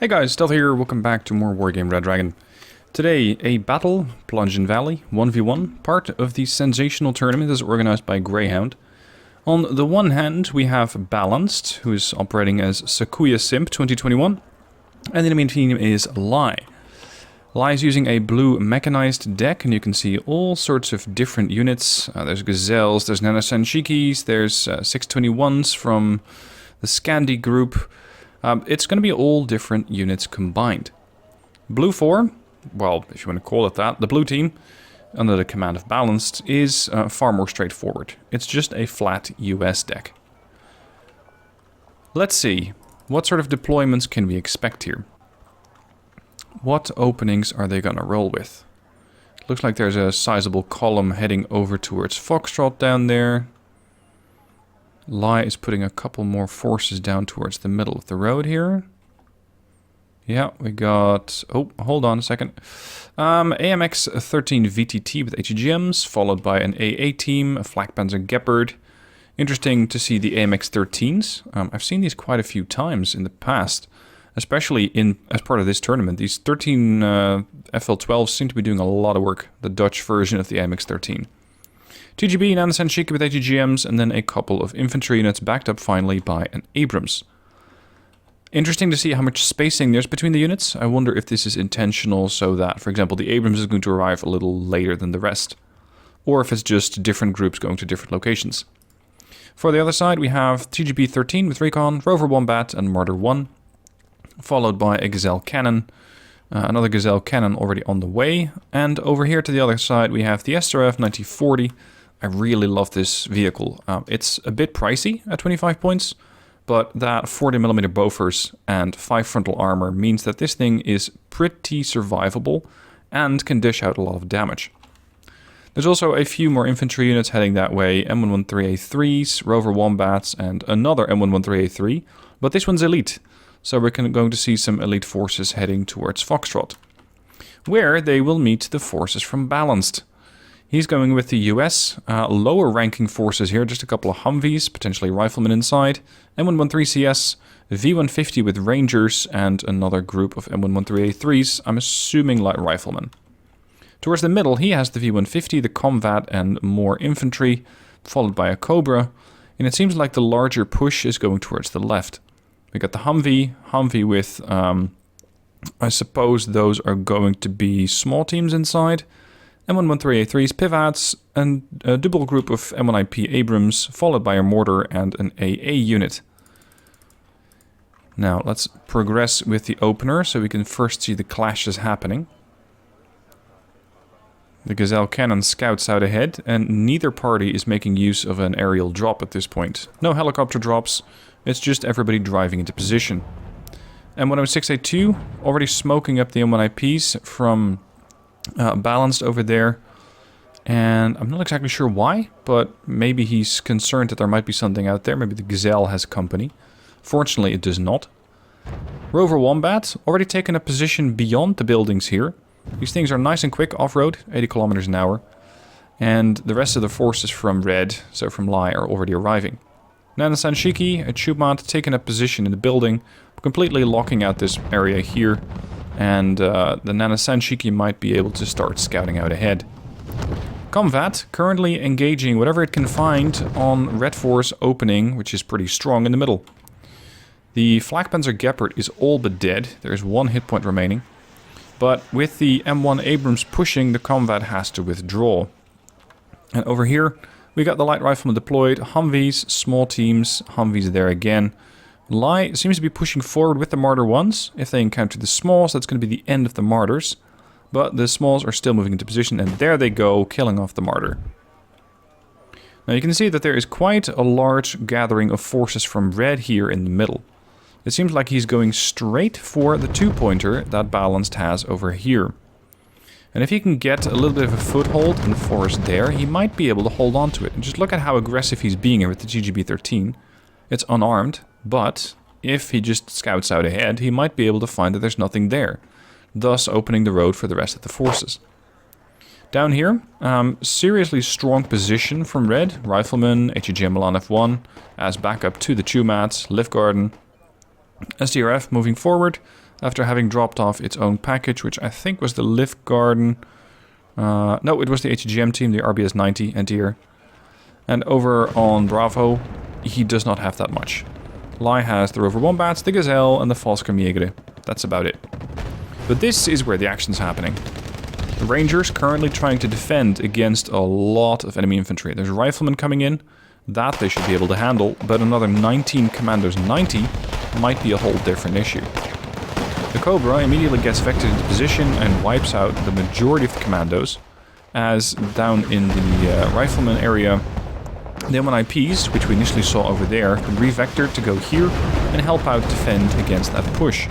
Hey guys, Stealth here, welcome back to more Wargame Red Dragon. Today, a battle, Plunjin Valley, 1v1, part of the SenSAtional tournament is organized by Greyhound. On the one hand, we have Balanced, who is operating as Sakuya Simp 2021, and the enemy team is Lie. Lie is using a blue mechanized deck, and you can see all sorts of different units. There's Gazelles, there's Nanasanshikis, there's 621s from the Scandi group. It's going to be all different units combined. Blue 4, well, if you want to call it that, the blue team, under the command of Balanced, is far more straightforward. It's just a flat US deck. Let's see, what sort of deployments can we expect here? What openings are they going to roll with? Looks like there's a sizable column heading over towards Foxtrot down there. Lie is putting a couple more forces down towards the middle of the road here. Yeah, we got... Oh, hold on a second. AMX 13 VTT with HGMs, followed by an AA team, a Flak Panzer Gepard. Interesting to see the AMX 13s. I've seen these quite a few times in the past, especially as part of this tournament. These 13 FL12s seem to be doing a lot of work, the Dutch version of the AMX 13. TGB, Nanasanshiki with ATGMs, and then a couple of infantry units backed up finally by an Abrams. Interesting to see how much spacing there's between the units. I wonder if this is intentional so that, for example, the Abrams is going to arrive a little later than the rest. Or if it's just different groups going to different locations. For the other side, we have TGB 13 with Recon, Rover Wombat, and Martyr 1. Followed by a Gazelle Cannon. Another Gazelle Cannon already on the way. And over here to the other side, we have the SRF 9040. I really love this vehicle. It's a bit pricey at 25 points, but that 40mm Bofors and 5 frontal armor means that this thing is pretty survivable and can dish out a lot of damage. There's also a few more infantry units heading that way, M113A3s, Rover Wombats, and another M113A3, but this one's elite, so we're going to see some elite forces heading towards Foxtrot, where they will meet the forces from Balanced. He's going with the US, lower ranking forces here, just a couple of Humvees, potentially riflemen inside, M113CS, V150 with Rangers, and another group of M113A3s, I'm assuming light riflemen. Towards the middle, he has the V150, the Comvat, and more infantry, followed by a Cobra, and it seems like the larger push is going towards the left. We got the Humvee with, I suppose those are going to be small teams inside, M113A3s, Pivats, and a double group of M1IP Abrams, followed by a mortar and an AA unit. Now, let's progress with the opener, so we can first see the clashes happening. The Gazelle Cannon scouts out ahead, and neither party is making use of an aerial drop at this point. No helicopter drops, it's just everybody driving into position. M106A2 already smoking up the M1IPs from Balanced over there, and I'm not exactly sure why, but maybe he's concerned that there might be something out there. Maybe the Gazelle has company. Fortunately, it does not. Rover Wombat already taken a position beyond the buildings here. These things are nice and quick off-road, 80 kilometers an hour, and the rest of the forces from Red, so from Lie, are already arriving. Nanasanshiki, a Chubmat, taking a position in the building, completely locking out this area here. And the Nanasanshiki might be able to start scouting out ahead. Comvat currently engaging whatever it can find on Red 4's opening, which is pretty strong in the middle. The Flak Panzer Gepard is all but dead. There is 1 hit point remaining. But with the M1 Abrams pushing, the Comvat has to withdraw. And over here, we got the light riflemen deployed, Humvees, small teams, Humvees there again. Lie seems to be pushing forward with the Martyr 1s. If they encounter the smalls, that's going to be the end of the Martyrs. But the smalls are still moving into position, and there they go, killing off the Martyr. Now you can see that there is quite a large gathering of forces from Red here in the middle. It seems like he's going straight for the 2-pointer that Balanced has over here. And if he can get a little bit of a foothold in the forest there, he might be able to hold on to it. And just look at how aggressive he's being here with the GGB-13. It's unarmed. But if he just scouts out ahead, he might be able to find that there's nothing there, thus opening the road for the rest of the forces. Down here, seriously strong position from Red, Rifleman, HEG Milan F1, as backup to the Chumats, Lift Garden, SDRF moving forward, after having dropped off its own package, which I think was the Lift Garden. No, it was the HGM team, the RBS 90 anti-air. And over on Bravo, he does not have that much. Lai has the Rover Wombats, the Gazelle, and the Valskermjäger. That's about it. But this is where the action's happening. The Rangers currently trying to defend against a lot of enemy infantry. There's riflemen coming in. That they should be able to handle, but another 19 Commandos 90 might be a whole different issue. The Cobra immediately gets vectored into position and wipes out the majority of the Commandos, as down in the rifleman area, the M1IPs, which we initially saw over there, can re-vector to go here and help out defend against that push.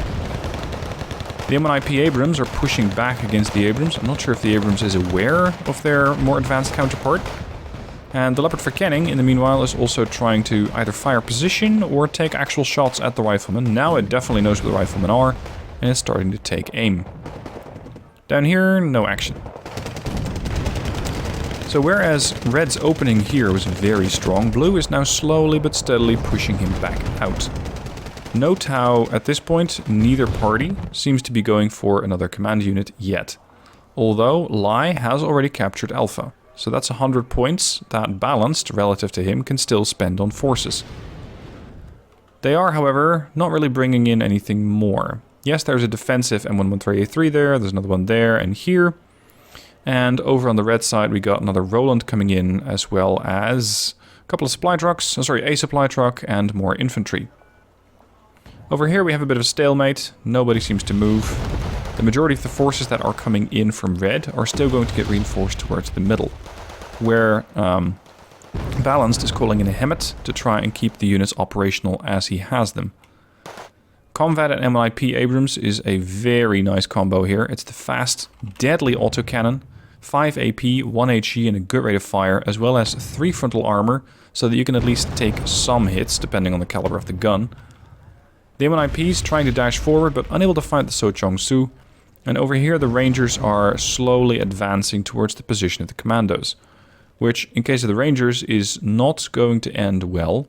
The M1IP Abrams are pushing back against the Abrams. I'm not sure if the Abrams is aware of their more advanced counterpart. And the Leopard Verkenning, in the meanwhile, is also trying to either fire position or take actual shots at the riflemen. Now it definitely knows where the riflemen are, and it's starting to take aim. Down here, no action. So whereas Red's opening here was very strong, Blue is now slowly but steadily pushing him back out. Note how, at this point, neither party seems to be going for another command unit yet. Although Lai has already captured Alpha. So that's 100 points that, balanced relative to him, can still spend on forces. They are, however, not really bringing in anything more. Yes, there's a defensive M113A3 there, there's another one there and here. And over on the red side we got another Roland coming in, as well as a couple of supply trucks, a supply truck and more infantry. Over here we have a bit of a stalemate, nobody seems to move. The majority of the forces that are coming in from red are still going to get reinforced towards the middle, where Balanced is calling in a Hemet to try and keep the units operational as he has them. Combat and MIP Abrams is a very nice combo here. It's the fast, deadly autocannon, 5 AP, 1 HE and a good rate of fire, as well as 3 frontal armor, so that you can at least take some hits depending on the caliber of the gun. The M1IPs trying to dash forward but unable to find the So Chong-su. And over here the Rangers are slowly advancing towards the position of the Commandos, which in case of the Rangers is not going to end well,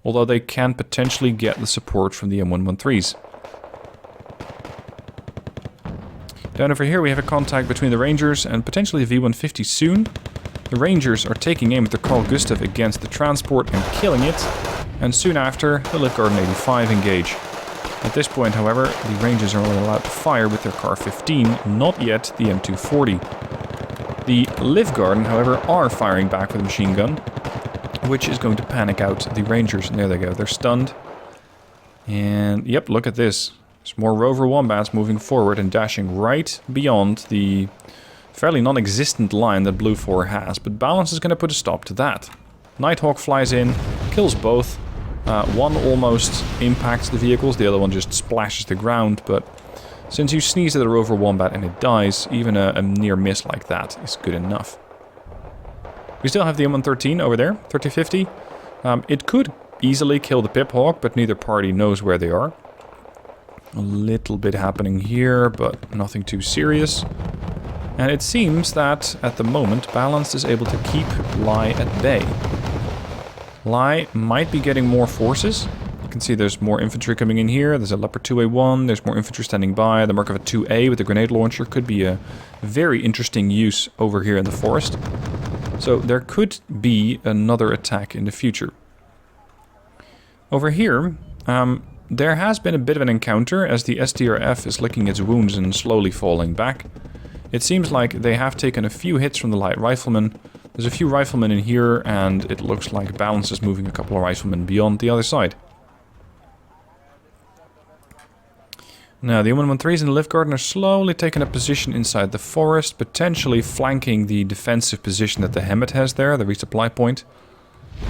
although they can potentially get the support from the M113s. Down over here we have a contact between the Rangers and potentially a V150 soon. The Rangers are taking aim at the Carl Gustaf against the transport and killing it, and soon after the Lift Garden 85 engage. At this point, however, the Rangers are only allowed to fire with their Car 15, not yet the M240. The Lift Garden, however, are firing back with a machine gun, which is going to panic out the Rangers. And there they go, they're stunned. And yep, look at this. There's more Rover Wombats moving forward and dashing right beyond the fairly non-existent line that Blue 4 has. But Balance is going to put a stop to that. Nighthawk flies in, kills both. One almost impacts the vehicles, the other one just splashes the ground, but since you sneeze at a Rover Wombat and it dies, even a near miss like that is good enough. We still have the M113 over there, 3050. It could easily kill the Piphawk, but neither party knows where they are. A little bit happening here, but nothing too serious. And it seems that, at the moment, Balanced is able to keep Lai at bay. Lai might be getting more forces. You can see there's more infantry coming in here. There's a Leopard 2A1, there's more infantry standing by. The Markova 2A with the grenade launcher could be a very interesting use over here in the forest. So there could be another attack in the future. Over here, there has been a bit of an encounter as the SDRF is licking its wounds and slowly falling back. It seems like they have taken a few hits from the light riflemen. There's a few riflemen in here, and it looks like Balance is moving a couple of riflemen beyond the other side. Now, the M113s and the Lift Garden are slowly taking a position inside the forest, potentially flanking the defensive position that the Hemet has there, the resupply point.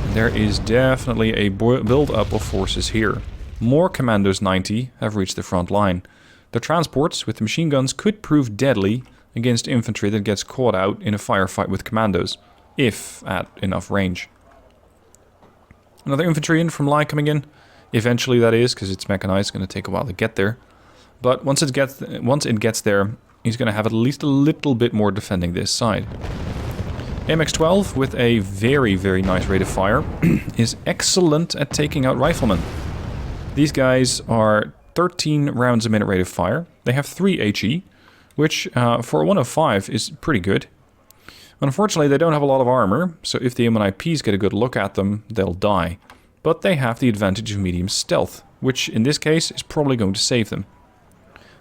There is definitely a build-up of forces here. More Commandos 90 have reached the front line. The transports with the machine guns could prove deadly against infantry that gets caught out in a firefight with Commandos, if at enough range. Another infantry in from Lai coming in. Eventually that is, because it's mechanized, it's going to take a while to get there. But once it gets there, he's going to have at least a little bit more defending this side. MX-12 with a very, very nice rate of fire is excellent at taking out riflemen. These guys are 13 rounds a minute rate of fire. They have 3 HE, which for a 105 is pretty good. Unfortunately, they don't have a lot of armor, so if the M1IPs get a good look at them, they'll die. But they have the advantage of medium stealth, which in this case is probably going to save them.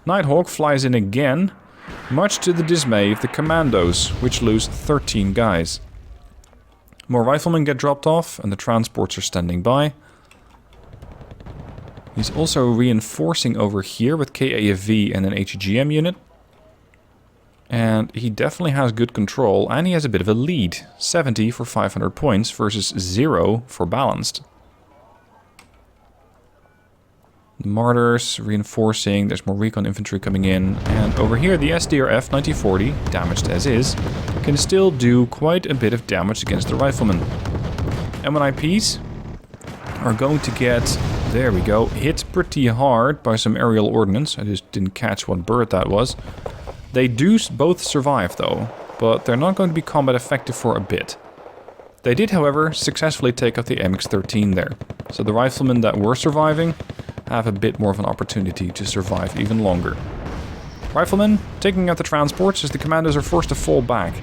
Nighthawk flies in again, much to the dismay of the commandos, which lose 13 guys. More riflemen get dropped off, and the transports are standing by. He's also reinforcing over here with KAFV and an HGM unit. And he definitely has good control, and he has a bit of a lead. 70 for 500 points versus 0 for balanced. The Martyrs reinforcing, there's more recon infantry coming in. And over here the SDRF 9040, damaged as is, can still do quite a bit of damage against the riflemen. M1IPs are going to get, there we go, hit pretty hard by some aerial ordnance. I just didn't catch what bird that was. They do both survive though, but they're not going to be combat effective for a bit. They did, however, successfully take out the MX-13 there. So the riflemen that were surviving have a bit more of an opportunity to survive even longer. Riflemen taking out the transports as the commandos are forced to fall back.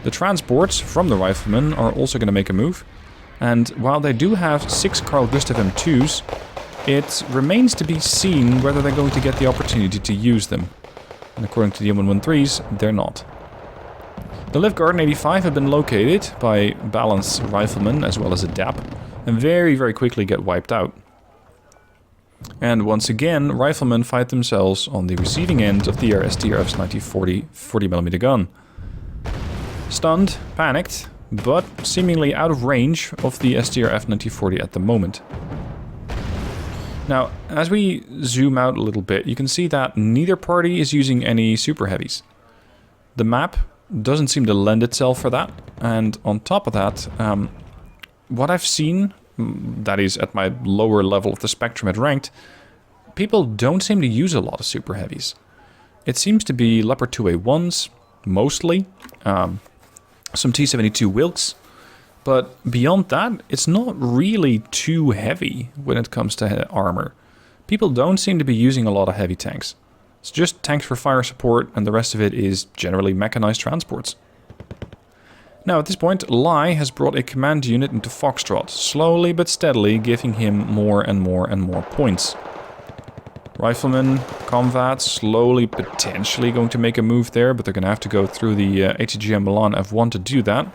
The transports from the riflemen are also going to make a move. And while they do have 6 Carl Gustaf M2s, it remains to be seen whether they're going to get the opportunity to use them. And according to the M113s, they're not. The Lift Garden 85 have been located by balanced riflemen as well as a DAP, and very, very quickly get wiped out. And once again, riflemen fight themselves on the receiving end of the SDRF's 9040 40mm gun. Stunned, panicked, but seemingly out of range of the SDRF 9040 at the moment. Now, as we zoom out a little bit, you can see that neither party is using any super heavies. The map doesn't seem to lend itself for that, and on top of that, what I've seen, that is at my lower level of the spectrum at ranked, people don't seem to use a lot of super heavies. It seems to be Leopard 2A1s, mostly, some T-72 Wilks, but beyond that, it's not really too heavy when it comes to armor. People don't seem to be using a lot of heavy tanks. It's just tanks for fire support, and the rest of it is generally mechanized transports. Now at this point, Lai has brought a command unit into Foxtrot, slowly but steadily giving him more and more and more points. Riflemen, Comvat, slowly potentially going to make a move there, but they're going to have to go through the HGM Milan F1 to do that.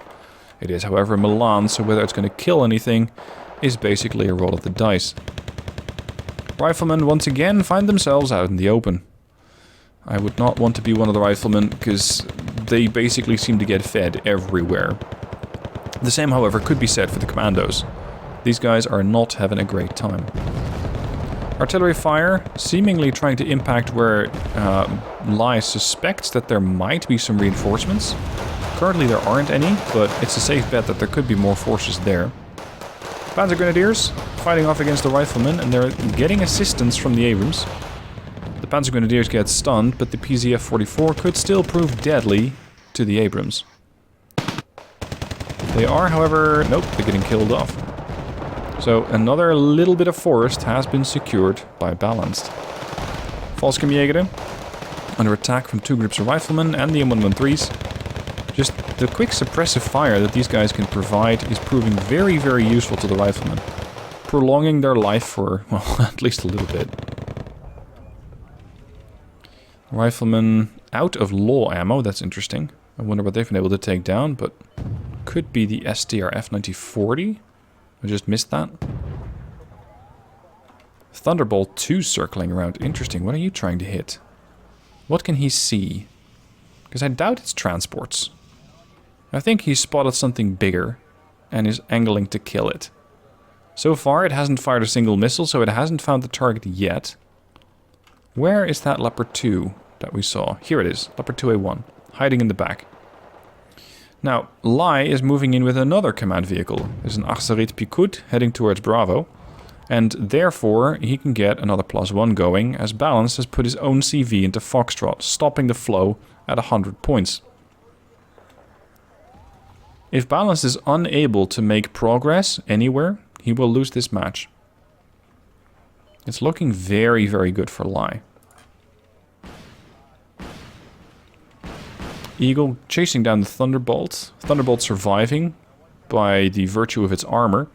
It is, however, Milan, so whether it's going to kill anything is basically a roll of the dice. Riflemen once again find themselves out in the open. I would not want to be one of the riflemen, because they basically seem to get fed everywhere. The same, however, could be said for the commandos. These guys are not having a great time. Artillery fire, seemingly trying to impact where Lai suspects that there might be some reinforcements. Currently there aren't any, but it's a safe bet that there could be more forces there. Panzer Grenadiers fighting off against the riflemen, and they're getting assistance from the Abrams. The Panzer Grenadiers get stunned, but the PZF-44 could still prove deadly to the Abrams. They are, however, nope, they're getting killed off. So another little bit of forest has been secured by balanced. Volkskamjäger under attack from 2 groups of riflemen and the M113s. Just the quick suppressive fire that these guys can provide is proving very, very useful to the riflemen. Prolonging their life for, well, at least a little bit. Riflemen out of law ammo, that's interesting. I wonder what they've been able to take down, but could be the SDRF 9040. I just missed that. Thunderbolt 2 circling around. Interesting. What are you trying to hit? What can he see? Because I doubt it's transports. I think he spotted something bigger and is angling to kill it. So far it hasn't fired a single missile, so it hasn't found the target yet. Where is that Leopard 2 that we saw? Here it is, Leopard 2A1, hiding in the back. Now, Lai is moving in with another command vehicle. There's an Achsarit Pikut heading towards Bravo, and therefore he can get another +1 going, as Balance has put his own CV into Foxtrot, stopping the flow at 100 points. If Balance is unable to make progress anywhere, he will lose this match. It's looking very, very good for Lie. Eagle chasing down the Thunderbolt. Thunderbolt surviving by the virtue of its armor.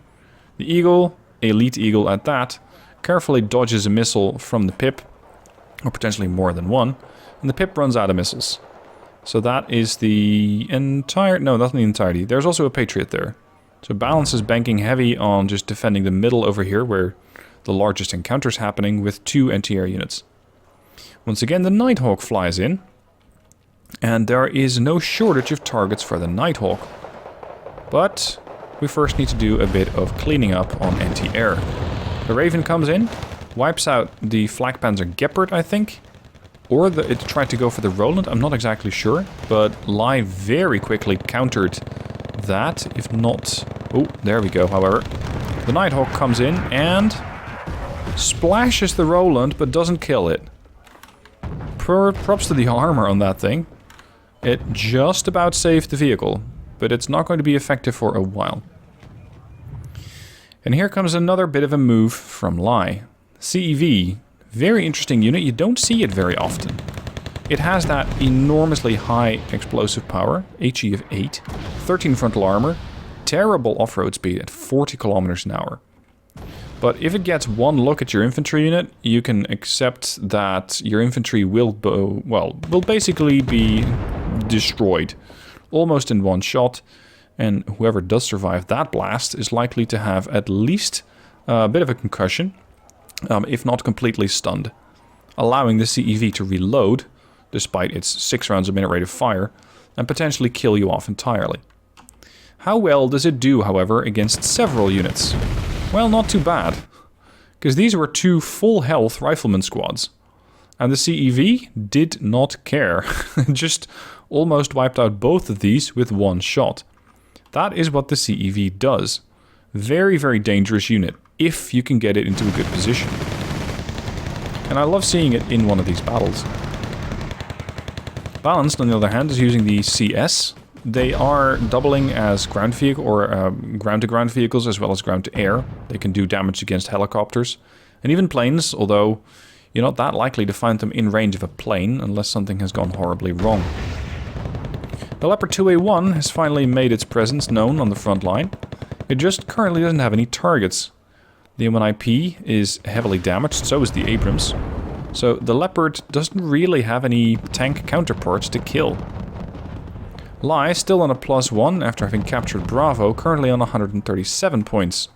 The Eagle, elite Eagle at that, carefully dodges a missile from the Pip, or potentially more than one, and the Pip runs out of missiles. So that is the entire... No, not the entirety. There's also a Patriot there. So Balance is banking heavy on just defending the middle over here, where the largest encounter's happening, with 2 anti-air units. Once again, the Nighthawk flies in, and there is no shortage of targets for the Nighthawk. But we first need to do a bit of cleaning up on anti-air. The Raven comes in, wipes out the Flak Panzer Gepard, I think. Or it tried to go for the Roland, I'm not exactly sure. But Lie very quickly countered that, if not... Oh, there we go, however. The Nighthawk comes in and splashes the Roland, but doesn't kill it. Props to the armor on that thing. It just about saved the vehicle, but it's not going to be effective for a while. And here comes another bit of a move from Lie. CEV, very interesting unit, you don't see it very often. It has that enormously high explosive power, HE of 8, 13 frontal armor, terrible off-road speed at 40 kilometers an hour. But if it gets one look at your infantry unit, you can accept that your infantry will basically be destroyed almost in one shot, and whoever does survive that blast is likely to have at least a bit of a concussion, if not completely stunned, allowing the CEV to reload despite its 6 rounds a minute rate of fire and potentially kill you off entirely. How well does it do, however, against several units? Well, not too bad, because these were 2 full health rifleman squads. And the CEV did not care. Just almost wiped out both of these with 1 shot. That is what the CEV does. Very, very dangerous unit, if you can get it into a good position. And I love seeing it in one of these battles. Balanced, on the other hand, is using the CS. They are doubling as ground vehicle or ground-to-ground vehicles as well as ground-to-air. They can do damage against helicopters and even planes, although you're not that likely to find them in range of a plane unless something has gone horribly wrong. The Leopard 2A1 has finally made its presence known on the front line. It just currently doesn't have any targets. The M1IP is heavily damaged, so is the Abrams. So the Leopard doesn't really have any tank counterparts to kill. Lie still on a +1 after having captured Bravo, currently on 137 points.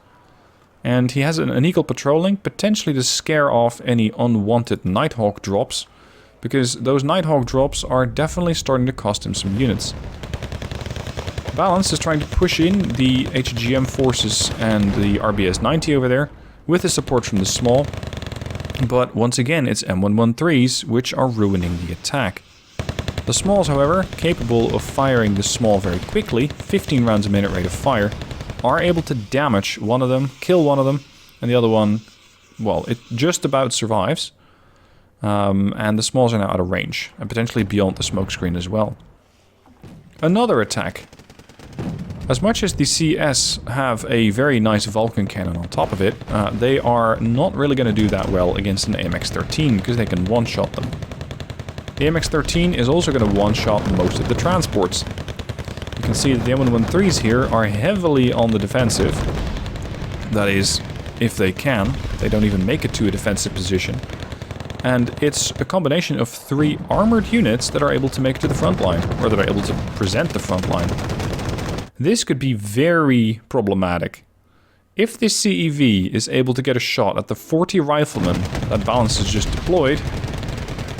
And he has an Eagle patrolling, potentially to scare off any unwanted Nighthawk drops, because those Nighthawk drops are definitely starting to cost him some units. Balance is trying to push in the HGM forces and the RBS 90 over there, with the support from the small. But once again, it's M113s which are ruining the attack. The smalls, however, capable of firing the small very quickly, 15 rounds a minute rate of fire, are able to damage one of them, kill one of them, and the other one, well, it just about survives. And the smalls are now out of range, and potentially beyond the smokescreen as well. Another attack. As much as the CS have a very nice Vulcan cannon on top of it, they are not really going to do that well against an AMX-13, because they can one-shot them. The AMX-13 is also going to one-shot most of the transports. You can see that the M113s here are heavily on the defensive. That is, if they can. They don't even make it to a defensive position. And it's a combination of 3 armored units that are able to make it to the front line, or that are able to present the front line. This could be very problematic. If this CEV is able to get a shot at the 40 riflemen that Balance has just deployed,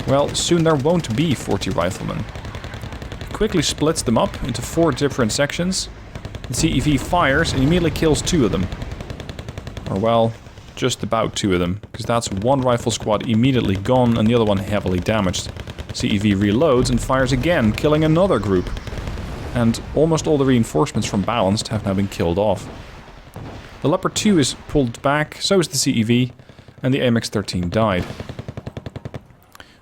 well, soon there won't be 40 riflemen. It quickly splits them up into 4 different sections. The CEV fires and immediately kills 2 of them. Or well, just about 2 of them, because that's 1 rifle squad immediately gone and the other one heavily damaged. CEV reloads and fires again, killing another group. And almost all the reinforcements from Balanced have now been killed off. The Leopard 2 is pulled back, so is the CEV, and the AMX-13 died.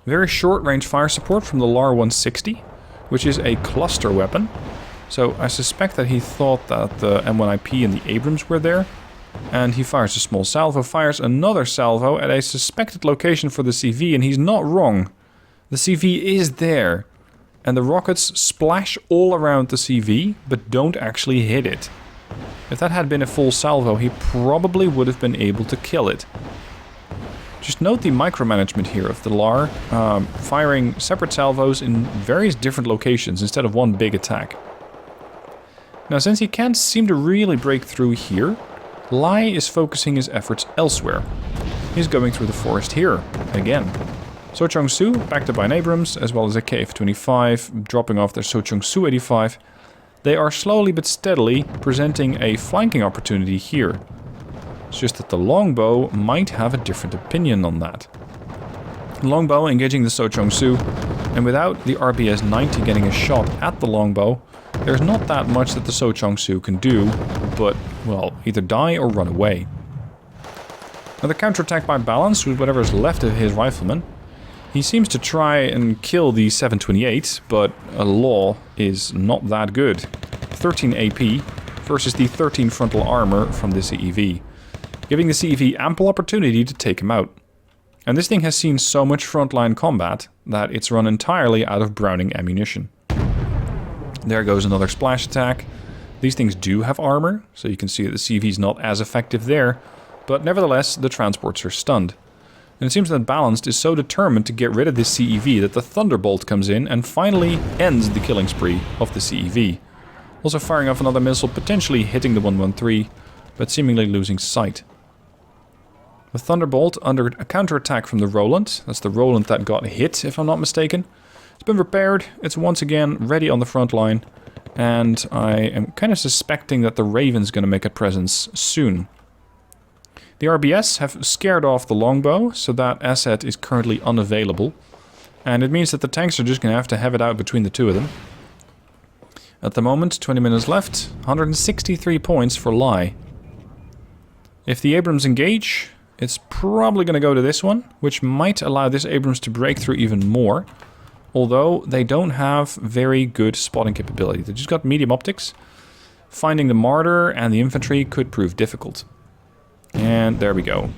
Very short range fire support from the LAR 160, which is a cluster weapon. So I suspect that he thought that the M1IP and the Abrams were there. And he fires a small salvo, fires another salvo at a suspected location for the CV, and he's not wrong. The CV is there. And the rockets splash all around the CV, but don't actually hit it. If that had been a full salvo, he probably would have been able to kill it. Just note the micromanagement here of the LAR, firing separate salvos in various different locations instead of one big attack. Now, since he can't seem to really break through here, Lai is focusing his efforts elsewhere. He's going through the forest here, again. Sochong Su, backed up by an Abrams, as well as a KF-25, dropping off their Sochong Su 85. They are slowly but steadily presenting a flanking opportunity here. It's just that the longbow might have a different opinion on that. Longbow engaging the Sochong Su, and without the RBS 90 getting a shot at the longbow, there's not that much that the Sochong Su can do, but, well, either die or run away. Now the counterattack by Balance with whatever is left of his riflemen. He seems to try and kill the 728, but a law is not that good. 13 AP versus the 13 frontal armor from the CEV, giving the CEV ample opportunity to take him out. And this thing has seen so much frontline combat that it's run entirely out of Browning ammunition. There goes another splash attack. These things do have armor, so you can see that the CEV is not as effective there, but nevertheless the transports are stunned. And it seems that Balanced is so determined to get rid of this CEV that the Thunderbolt comes in and finally ends the killing spree of the CEV. Also firing off another missile, potentially hitting the 113, but seemingly losing sight. The Thunderbolt under a counterattack from the Roland. That's the Roland that got hit, if I'm not mistaken. It's been repaired. It's once again ready on the front line. And I am kind of suspecting that the Raven's going to make a presence soon. The RBS have scared off the longbow, so that asset is currently unavailable. And it means that the tanks are just going to have it out between the two of them. At the moment, 20 minutes left, 163 points for Lai. If the Abrams engage, it's probably going to go to this one, which might allow this Abrams to break through even more. Although they don't have very good spotting capability. They just got medium optics. Finding the Martyr and the Infantry could prove difficult. And there we go.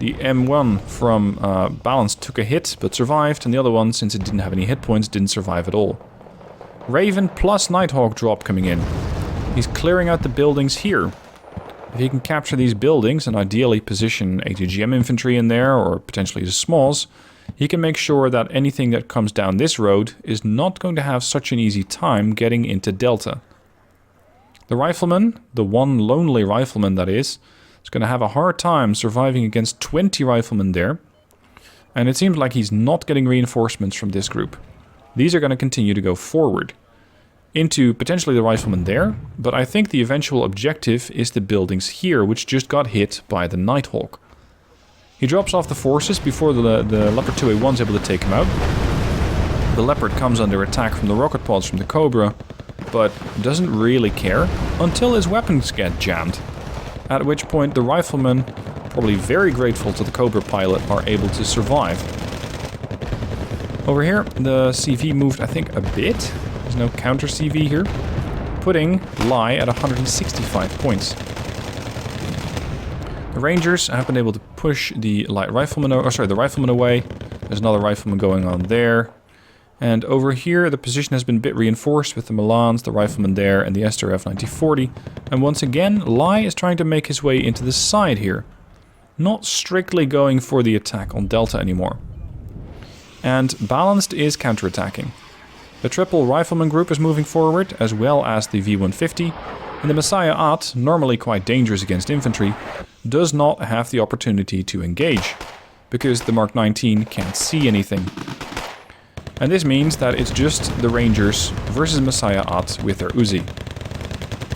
The M1 from Balance took a hit, but survived, and the other one, since it didn't have any hit points, didn't survive at all. Raven plus Nighthawk drop coming in. He's clearing out the buildings here. If he can capture these buildings and ideally position ATGM infantry in there, or potentially the Smalls, he can make sure that anything that comes down this road is not going to have such an easy time getting into Delta. The Rifleman, the one lonely Rifleman that is going to have a hard time surviving against 20 Riflemen there. And it seems like he's not getting reinforcements from this group. These are going to continue to go forward into potentially the Rifleman there, but I think the eventual objective is the buildings here, which just got hit by the Nighthawk. He drops off the forces before the Leopard 2A1 is able to take him out. The Leopard comes under attack from the rocket pods from the Cobra, but doesn't really care until his weapons get jammed. At which point the Riflemen, probably very grateful to the Cobra pilot, are able to survive. Over here, the CV moved, I think, a bit. There's no counter CV here, putting Lai at 165 points. The Rangers have been able to push the light rifleman, the Rifleman away. There's another Rifleman going on there. And over here, the position has been a bit reinforced with the Milans, the Rifleman there, and the Esther F-9040. And once again, Lai is trying to make his way into the side here. Not strictly going for the attack on Delta anymore. And Balanced is counterattacking. The triple Rifleman group is moving forward, as well as the V-150. And the Messiah At, normally quite dangerous against infantry, does not have the opportunity to engage, because the Mark 19 can't see anything. And this means that it's just the Rangers versus Messiah At with their Uzi.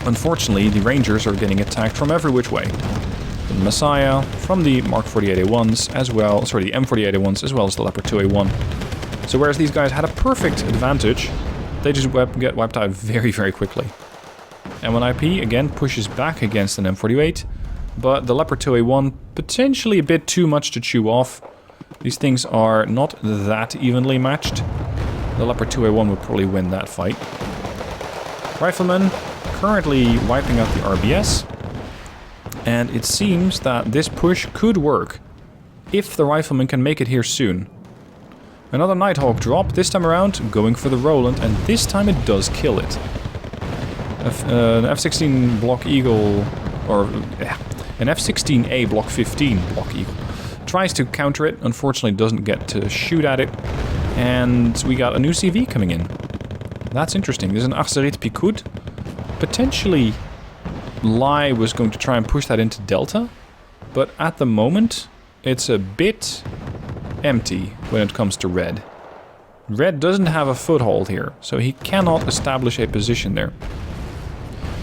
Unfortunately, the Rangers are getting attacked from every which way. From the Messiah, from the Mark 48A1s as well, the M48A1s as well as the Leopard 2A1. So whereas these guys had a perfect advantage, they just get wiped out very, very quickly. M1IP again pushes back against an M48, but the Leopard 2A1 potentially a bit too much to chew off. These things are not that evenly matched. The Leopard 2A1 would probably win that fight. Rifleman currently wiping out the RBS. And it seems that this push could work, if the rifleman can make it here soon. Another Nighthawk drop, this time around going for the Roland, and this time it does kill it. An F-16 Block Eagle, or an F-16A Block 15 Block Eagle, tries to counter it, unfortunately doesn't get to shoot at it, and we got a new CV coming in. That's interesting. There's an Arcerit Picoud. Potentially, Lai was going to try and push that into Delta, but at the moment, it's a bit empty when it comes to Red. Red doesn't have a foothold here, so he cannot establish a position there.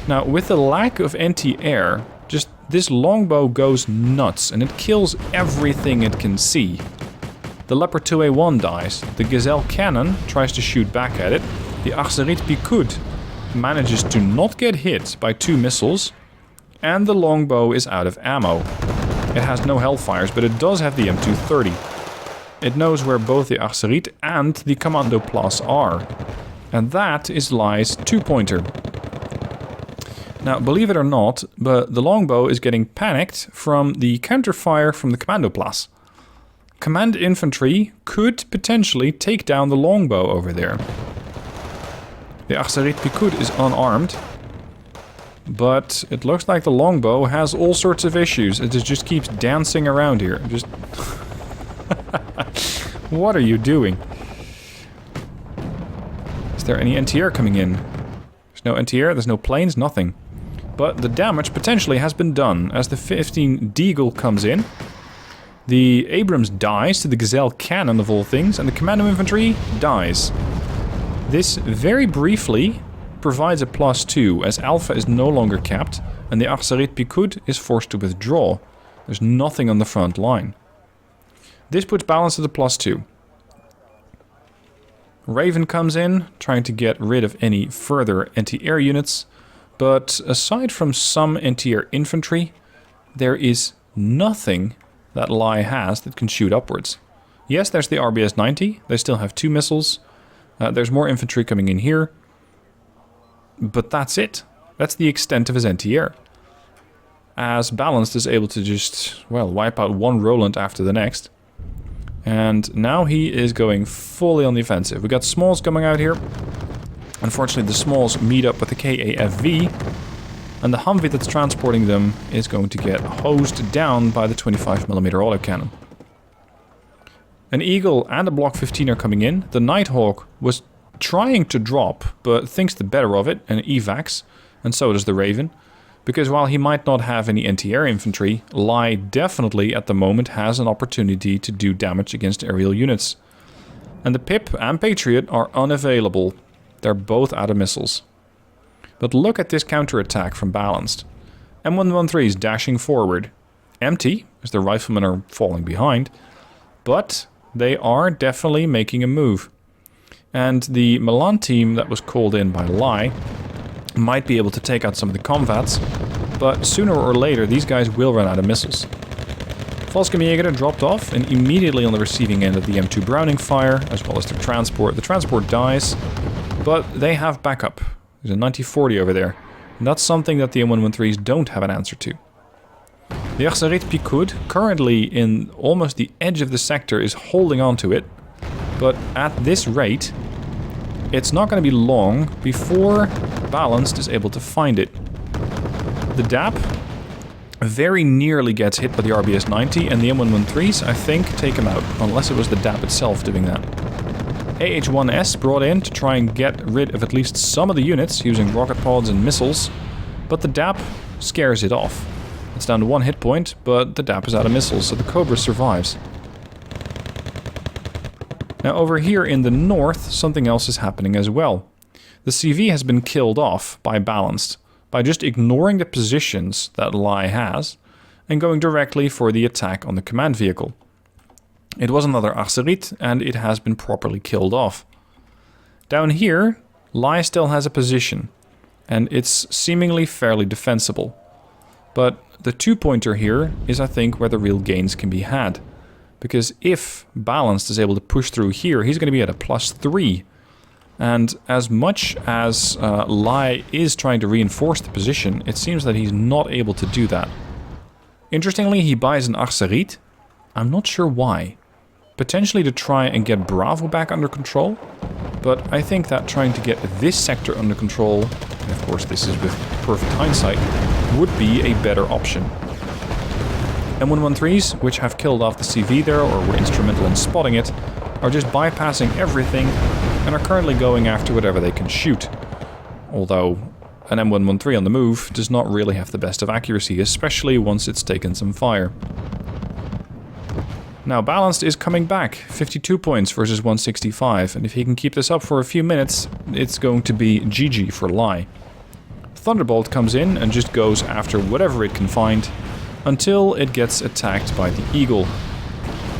Now, with the lack of anti-air, just this longbow goes nuts, and it kills everything it can see. The Leopard 2A1 dies, the Gazelle cannon tries to shoot back at it, the Arcerit Picoud manages to not get hit by 2 missiles, and the longbow is out of ammo. It has no Hellfires, but it does have the M230. It knows where both the Arcerit and the Commando Plus are, and that is Lai's 2-pointer. Now, believe it or not, but the longbow is getting panicked from the counterfire from the Commando Plus. Command Infantry could potentially take down the longbow over there. The Arcerit Picoud is unarmed, but it looks like the longbow has all sorts of issues. It just keeps dancing around here. Just... What are you doing? Is there any anti-air coming in? There's no anti-air, there's no planes, nothing. But the damage potentially has been done as the 15 Deagle comes in. The Abrams dies to the Gazelle cannon of all things, and the Commando Infantry dies. This very briefly provides a +2 as Alpha is no longer capped and the Arcerit Picoud is forced to withdraw. There's nothing on the front line. This puts balance at a +2. Raven comes in, trying to get rid of any further anti-air units, but aside from some anti-air infantry, there is nothing that Lai has that can shoot upwards. Yes, there's the RBS-90, they still have 2 missiles, there's more infantry coming in here, but that's it. That's the extent of his anti-air. As Balanced is able to just, well, wipe out one Roland after the next. And now he is going fully on the offensive. We got Smalls coming out here. Unfortunately, the Smalls meet up with the KAFV, and the Humvee that's transporting them is going to get hosed down by the 25mm autocannon. An Eagle and a Block 15 are coming in. The Nighthawk was trying to drop, but thinks the better of it and evacs, and so does the Raven. Because while he might not have any anti-air infantry, Lai definitely at the moment has an opportunity to do damage against aerial units. And the Pip and Patriot are unavailable. They're both out of missiles. But look at this counterattack from Balanced. M113 is dashing forward. Empty, as the riflemen are falling behind. But they are definitely making a move. And the Milan team that was called in by Lai might be able to take out some of the comvats, but sooner or later these guys will run out of missiles. Volskamjäger dropped off and immediately on the receiving end of the M2 Browning fire, as well as the transport. The transport dies, but they have backup. There's a 9040 over there, and that's something that the M113s don't have an answer to. The Arcerit Picoud, currently in almost the edge of the sector, is holding on to it, but at this rate, it's not going to be long before Balanced is able to find it. The DAP very nearly gets hit by the RBS-90, and the M113s, I think, take him out, unless it was the DAP itself doing that. AH-1S brought in to try and get rid of at least some of the units using rocket pods and missiles, but the DAP scares it off. It's down to 1 hit point, but the DAP is out of missiles, so the Cobra survives. Now over here in the north, something else is happening as well. The CV has been killed off by Balanced, by just ignoring the positions that Lai has, and going directly for the attack on the command vehicle. It was another Arcerit, and it has been properly killed off. Down here, Lai still has a position, and it's seemingly fairly defensible. But the 2-pointer here is, I think, where the real gains can be had. Because if Balanced is able to push through here, he's going to be at a +3. And as much as Lai is trying to reinforce the position, it seems that he's not able to do that. Interestingly, he buys an Arcerit. I'm not sure why. Potentially to try and get Bravo back under control. But I think that trying to get this sector under control, and of course this is with perfect hindsight, would be a better option. M113s, which have killed off the CV there or were instrumental in spotting it, are just bypassing everything and are currently going after whatever they can shoot. Although an M113 on the move does not really have the best of accuracy, especially once it's taken some fire. Now Balanced is coming back, 52 points versus 165, and if he can keep this up for a few minutes, it's going to be GG for Lie. Thunderbolt comes in and just goes after whatever it can find, until it gets attacked by the Eagle.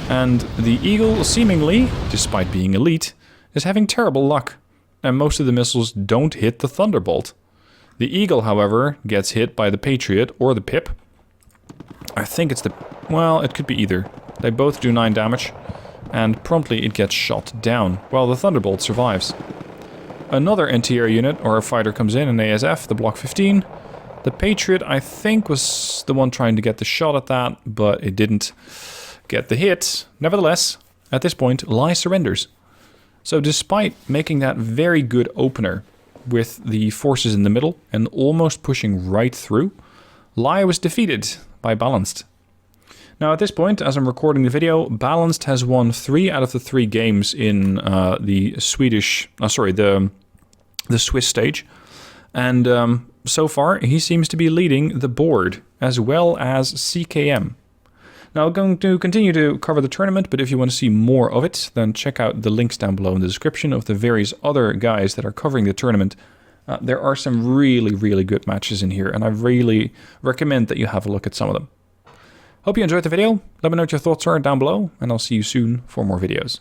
And the Eagle, seemingly, despite being elite, is having terrible luck, and most of the missiles don't hit the Thunderbolt. The Eagle, however, gets hit by the Patriot or the Pip. I think it's the... well, it could be either. They both do 9 damage, and promptly it gets shot down, while the Thunderbolt survives. Another NTR unit, or a fighter, comes in, an ASF, the Block 15. The Patriot, I think, was the one trying to get the shot at that, but it didn't get the hit. Nevertheless, at this point, Lie surrenders. So despite making that very good opener with the forces in the middle and almost pushing right through, Lie was defeated by Balanced. Now at this point, as I'm recording the video, Balanced has won 3 out of the 3 games in the Swiss stage. And so far, he seems to be leading the board, as well as CKM. Now, I'm going to continue to cover the tournament, but if you want to see more of it, then check out the links down below in the description of the various other guys that are covering the tournament. There are some really, really good matches in here, and I really recommend that you have a look at some of them. Hope you enjoyed the video. Let me know what your thoughts are down below, and I'll see you soon for more videos.